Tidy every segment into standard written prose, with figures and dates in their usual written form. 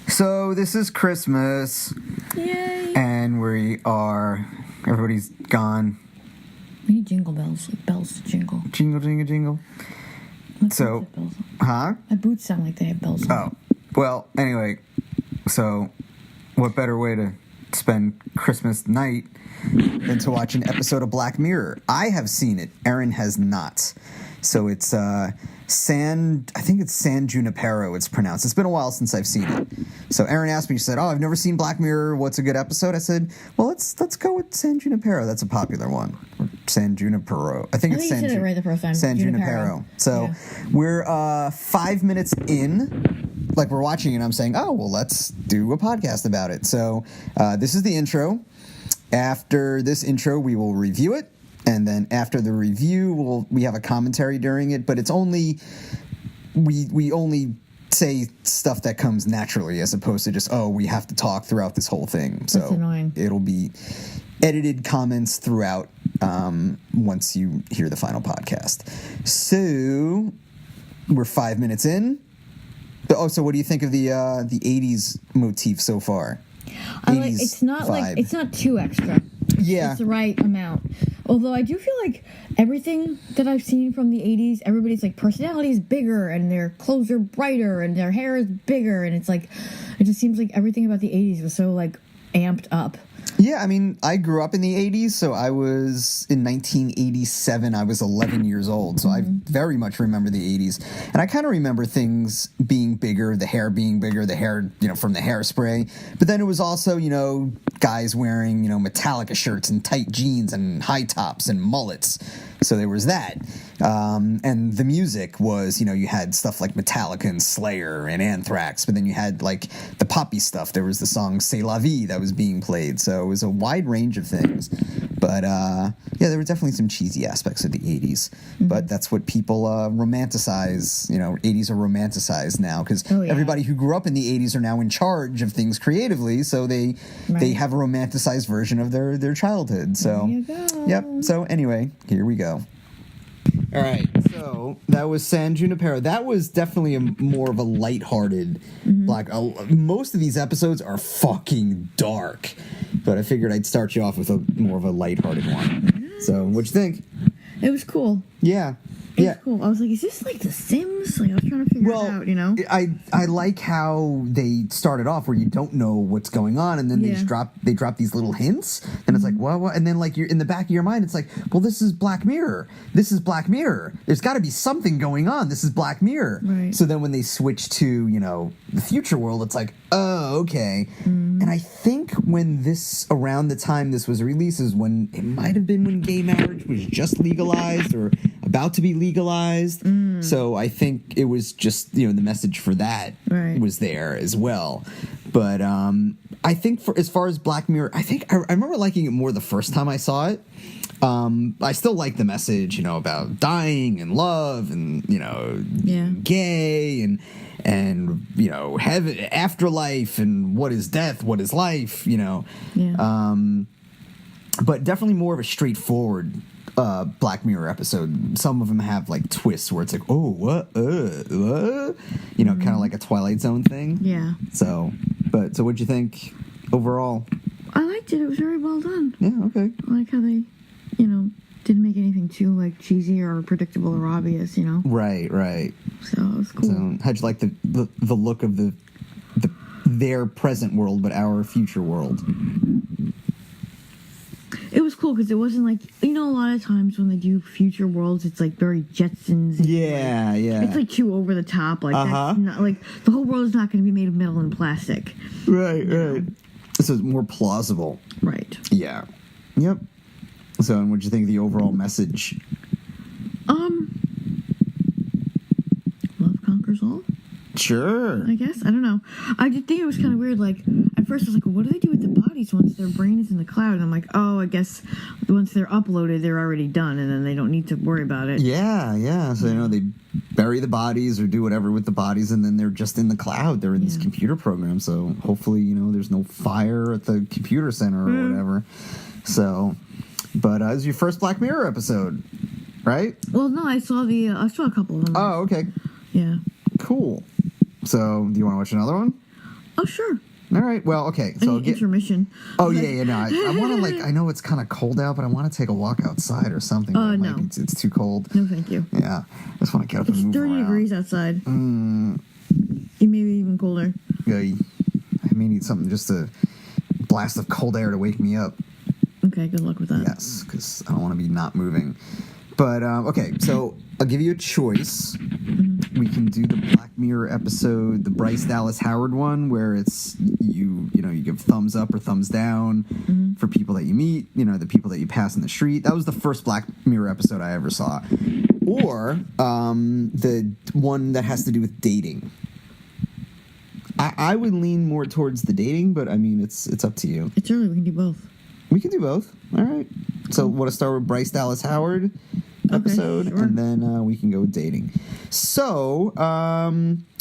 So this is Christmas. Yay! And everybody's gone. We need jingle bells, like bells to jingle. Jingle, jingle, jingle. So, huh? My boots sound like they have bells on Oh, well, anyway, so what better way to spend Christmas night than to watch an episode of Black Mirror? I have seen it. Erin has not. So it's I think it's San Junipero it's pronounced. It's been a while since I've seen it. So Erin asked me, she said, "Oh, I've never seen Black Mirror. What's a good episode?" I said, "Well, let's go with San Junipero. That's a popular one." Or San Junipero. I think it's San you said it right the first time. San Junipero. So we're 5 minutes in. Like we're watching it and I'm saying, "Oh, well, let's do a podcast about it." So this is the intro. After this intro, we will review it. And then after the review, we have a commentary during it, but it's only we only say stuff that comes naturally as opposed to just, we have to talk throughout this whole thing. So that's annoying. It'll be edited comments throughout once you hear the final podcast. So we're 5 minutes in. So what do you think of the 80s motif so far? It's not too extra. Yeah. It's the right amount. Although I do feel like everything that I've seen from the 80s, everybody's like personality is bigger and their clothes are brighter and their hair is bigger. And it's like, it just seems like everything about the 80s was so like amped up. Yeah, I mean, I grew up in the 80s, so I was, in 1987, I was 11 years old, so I very much remember the 80s. And I kind of remember things being bigger, the hair being bigger, the hair, from the hairspray. But then it was also, guys wearing, Metallica shirts and tight jeans and high tops and mullets. So there was that. And the music was, you had stuff like Metallica and Slayer and Anthrax, but then you had like the poppy stuff. There was the song C'est la vie that was being played. So it was a wide range of things. But there were definitely some cheesy aspects of the 80s. But that's what people romanticize. 80s are romanticized now because everybody who grew up in the 80s are now in charge of things creatively. So they have a romanticized version of their childhood. So, there you go. Yep. So anyway, here we go. All right, so that was San Junipero. That was definitely more of a lighthearted most of these episodes are fucking dark, but I figured I'd start you off with more of a lighthearted one. So, what'd you think? It was cool. Yeah. It was cool. I was like, is this like The Sims? Like, I was trying to figure it out, I like how they started off where you don't know what's going on, and then they drop these little hints, and it's like, what? And then, like, you're in the back of your mind, it's like, well, this is Black Mirror. This is Black Mirror. There's got to be something going on. This is Black Mirror. Right. So then when they switch to, the future world, it's like, oh, okay. And I think around the time this was released is when it might have been when gay marriage was just legalized or about to be legalized. So I think it was just, the message for that was there as well. But I think as far as Black Mirror, I think I remember liking it more the first time I saw it. I still like the message, about dying and love and, gay and heaven, afterlife, and what is death, what is life, but definitely more of a straightforward Black Mirror episode. Some of them have like twists where it's like, oh, what, kind of like a Twilight Zone thing. Yeah. So what'd you think overall? I liked it. It was very well done. Yeah. Okay. I like how they, didn't make anything too like cheesy or predictable or obvious. Right. So it was cool. So how'd you like the look of their present world, but our future world? It was cool because it wasn't like, a lot of times when they do future worlds, it's like very Jetsons. And yeah. It's like too over the top. Like, that's not, like, the whole world is not going to be made of metal and plastic. Right. So it's more plausible. Right. Yeah. Yep. So, and what'd you think of the overall message? Love conquers all? Sure. I guess. I don't know. I did think it was kind of weird. Like, at first I was like, well, what do they do with the bodies once their brain is in the cloud? And I'm like, oh, I guess once they're uploaded, they're already done, and then they don't need to worry about it. Yeah. So, they bury the bodies or do whatever with the bodies, and then they're just in the cloud. They're in this computer program. So, hopefully, there's no fire at the computer center or whatever. So, but it was your first Black Mirror episode, right? Well, no, I saw a couple of them. Oh, okay. Yeah. Cool. So, do you want to watch another one? Oh, sure. All right. Well, okay. So Intermission. Oh yeah. No, I want to I know it's kind of cold out, but I want to take a walk outside or something. Oh no, it's too cold. No, thank you. Yeah, I just want to get up and move around. 30 degrees outside. It may be even colder. Yeah, I may need something just a blast of cold air to wake me up. Okay, good luck with that. Yes, because I don't want to be not moving. But okay, so I'll give you a choice. We can do the Black Mirror episode, the Bryce Dallas Howard one, where it's you give thumbs up or thumbs down for people that you meet, the people that you pass in the street. That was the first Black Mirror episode I ever saw. Or the one that has to do with dating. I would lean more towards the dating, but I mean, it's up to you. It's early. We can do both. We can do both. All right. So want to start with Bryce Dallas Howard episode, okay, sure. And then we can go with dating. So, all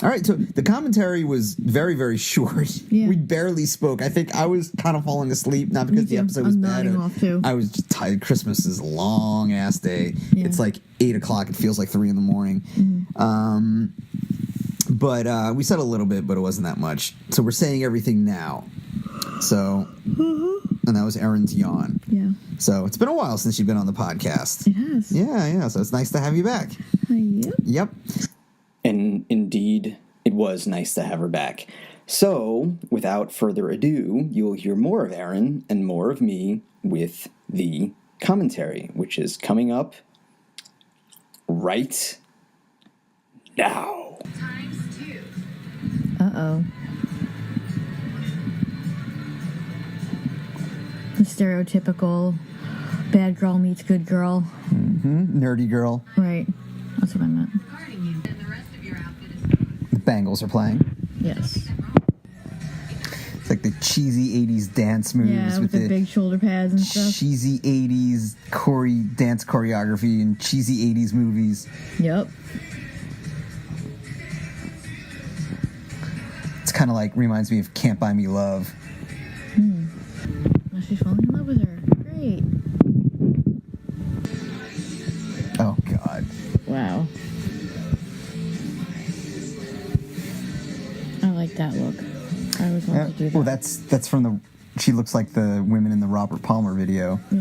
right. So the commentary was very, very short. Yeah. We barely spoke. I think I was kind of falling asleep, not because the episode was bad. Off too. I was just tired. Christmas is a long ass day. Yeah. It's like 8 o'clock. It feels like 3 a.m. But we said a little bit, but it wasn't that much. So we're saying everything now. So, and that was Erin's yawn. Yeah. So it's been a while since you've been on the podcast. It has. Yeah. So it's nice to have you back. Yep. Yep. And indeed, it was nice to have her back. So, without further ado, you'll hear more of Erin and more of me with the commentary, which is coming up right now. ×2. Uh-oh. The stereotypical bad girl meets good girl. Nerdy girl. Right. That's what I meant. Guarding you, and the rest of your outfit is The Bangles are playing. Yes. It's like the cheesy 80s dance moves Yeah, with the big shoulder pads and stuff. cheesy 80s dance choreography and cheesy 80s movies. Yep. It's kind of like, reminds me of Can't Buy Me Love. Now she's falling in love with her. Great. Oh, God. Wow. I like that look. I always wanted to do that. Well, that's from the... She looks like the women in the Robert Palmer video. Yeah.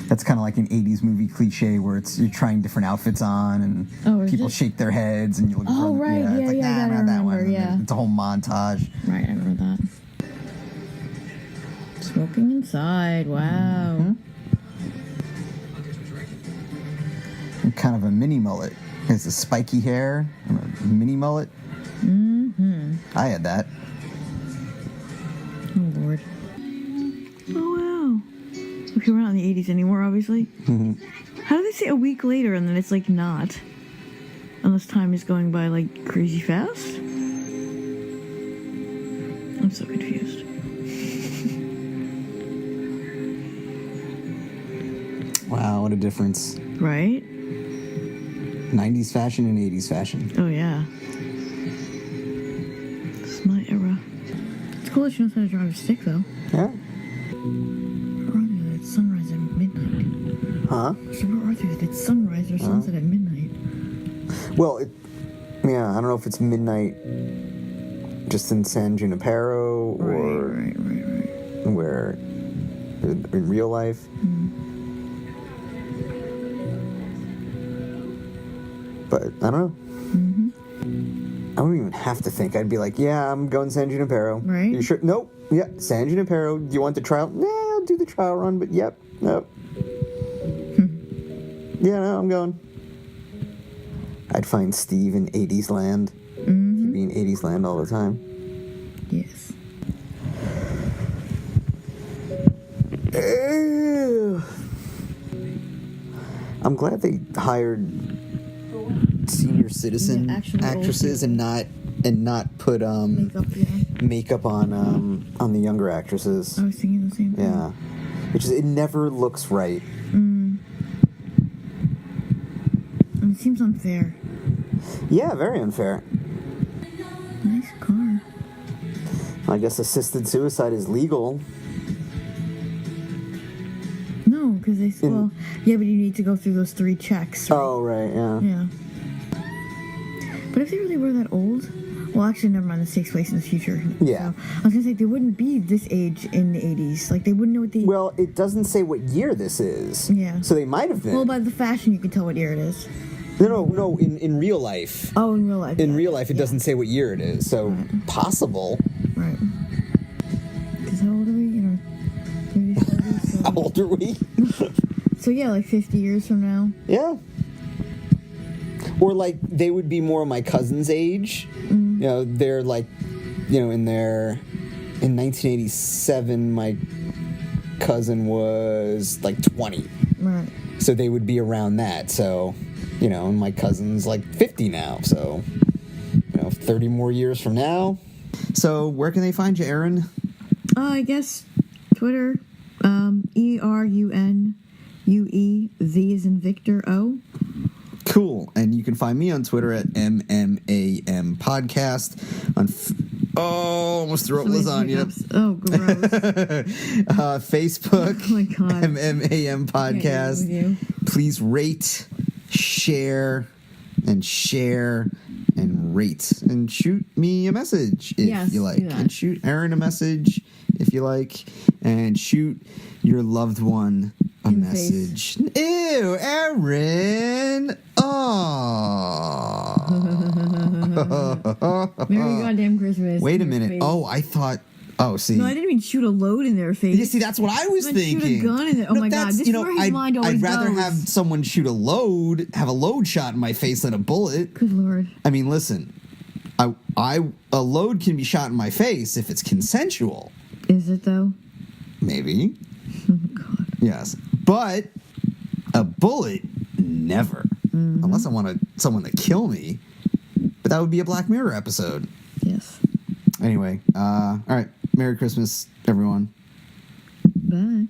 That's kind of like an 80s movie cliche where you're trying different outfits on and people shake their heads and you look Oh, right. it's Yeah, like, yeah, I not that one. remember, yeah. It's a whole montage. Right, I remember that. Smoking inside. Wow. And kind of a mini mullet. It's a spiky hair, and a mini mullet. I had that. Oh, Lord. Oh, wow. Okay, we're not in the 80s anymore, obviously. How do they say a week later and then it's, like, not? Unless time is going by, like, crazy fast? I'm so confused. Wow, what a difference. Right? 90s fashion and 80s fashion. Oh, yeah. This is my era. It's cool that she knows how to drive a stick, though. Yeah. It's sunrise at midnight. Huh? So where are they? It's sunrise or sunset at midnight. Well, I don't know if it's midnight just in San Junipero or Right. where in real life. But I don't know. I wouldn't even have to think. I'd be like, yeah, I'm going San Junipero. Right. You sure? Nope. Yeah, San Junipero. Do you want the trial? Nah, I'll do the trial run, but nope. Yeah, no, I'm going. I'd find Steve in 80s land. He'd be in 80s land all the time. Yes. I'm glad they hired senior citizen Yeah, actual old actresses and not put Makeup, yeah. makeup on the younger actresses. I was thinking the same thing. Yeah, which is, it never looks right. And it seems unfair. Yeah, very unfair. Nice car. I guess assisted suicide is legal. No, because well, yeah, but you need to go through those 3 checks. Right? Oh, right, yeah. Yeah. But if they really were that old, well, actually, never mind. This takes place in the future. Yeah. So, I was gonna say they wouldn't be this age in the 80s. Like they wouldn't know what the. Well, it doesn't say what year this is. Yeah. So they might have been. Well, by the fashion, you can tell what year it is. No. In real life. Oh, in real life. In yeah. real life, it doesn't say what year it is. So possible. Right. Because how old are we? In our 30s, 40s, so. How old are we? So yeah, like 50 years from now. Yeah. Or like they would be more my cousin's age. Mm-hmm. You know, they're like, you know, in 1987, my cousin was like 20. Right. So they would be around that. So, you know, and my cousin's like 50 now. So, you know, 30 more years from now. So where can they find you, Erin? I guess Twitter, ERUNUE, V as in Victor O. Cool. And you can find me on Twitter at MMAM Podcast. Almost threw up lasagna. Oh, gross. Facebook, Oh my God. MMAM Podcast. Please rate, share, and rate. And shoot me a message if you like. And shoot Erin a message if you like. And shoot your loved one a message. Ew, Erin. Oh. Merry goddamn Christmas. Wait a minute. Oh, I thought. Oh, see. No, I didn't mean shoot a load in their face. You see, that's what I was thinking. Shoot a gun in there. Oh my God, this is where his mind always I'd rather goes. have someone have a load shot in my face than a bullet. Good Lord. I mean, listen, a load can be shot in my face if it's consensual. Is it though? Maybe. Oh God. Yes, but a bullet, never. Mm-hmm. Unless I want someone to kill me. But that would be a Black Mirror episode. Yes. Anyway, all right. Merry Christmas, everyone. Bye.